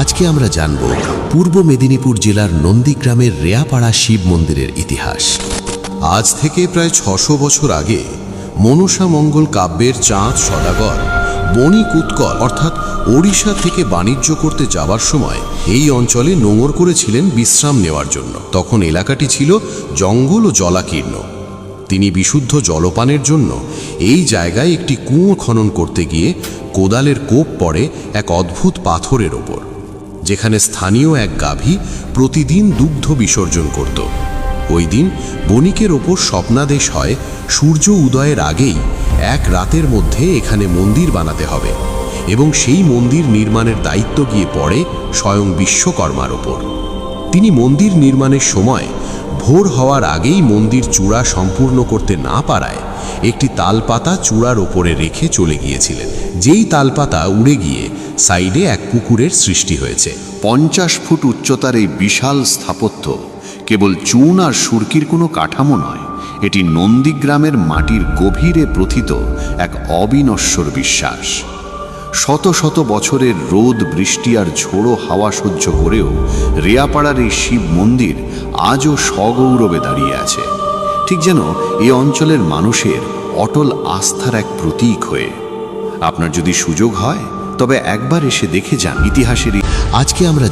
আজকে আমরা জানব পূর্ব মেদিনীপুর জেলার নন্দীগ্রামের রেয়াপাড়া শিব মন্দিরের ইতিহাস। আজ থেকে প্রায় ৬০০ বছর আগে মনসা মঙ্গল কাব্যের চাঁদ সদাগর বণিক উৎকল অর্থাৎ ওড়িশা থেকে বাণিজ্য করতে যাবার সময় এই অঞ্চলে নোঙর করেছিলেন বিশ্রাম নেওয়ার জন্য। তখন এলাকাটি ছিল জঙ্গল ও জলাকীর্ণ। তিনি বিশুদ্ধ জলপানের জন্য এই জায়গায় একটি কুয়ো খনন করতে গিয়ে কোদালের কোপ পড়ে এক অদ্ভুত পাথরের ওপর, যেখানে স্থানীয় এক গাভী প্রতিদিন দুগ্ধ বিসর্জন করত। ওই দিন বণিকের ওপর স্বপ্নাদেশ হয় সূর্য উদয়ের আগেই এক রাতের মধ্যে এখানে মন্দির বানাতে হবে এবং সেই মন্দির নির্মাণের দায়িত্ব গিয়ে পড়ে স্বয়ং বিশ্বকর্মার ওপর। তিনি মন্দির নির্মাণের সময় ভোর হওয়ার আগেই মন্দির চূড়া সম্পূর্ণ করতে না পারায় একটি তালপাতা চূড়ার ওপরে রেখে চলে গিয়েছিলেন। যেই তালপাতা উড়ে গিয়ে সাইডে এক পুকুরের সৃষ্টি হয়েছে। 50 ফুট উচ্চতার এই বিশাল স্থাপত্য কেবল চুন আর সুরকির কোনো কাঠামো নয়, এটি নন্দীগ্রামের মাটির গভীরে প্রথিত এক অবিনশ্বর বিশ্বাস। শত শত বছরের রোদ বৃষ্টি আর ঝোড়ো হাওয়া সহ্য করেও রেয়াপাড়ার এই শিব মন্দির আজও সগৌরবে দাঁড়িয়ে আছে, ঠিক যেন এই অঞ্চলের মানুষের অটল আস্থার এক প্রতীক হয়ে। আপনার যদি সুযোগ হয় তবে একবার এসে দেখে যান ইতিহাসের। আজকে আমরা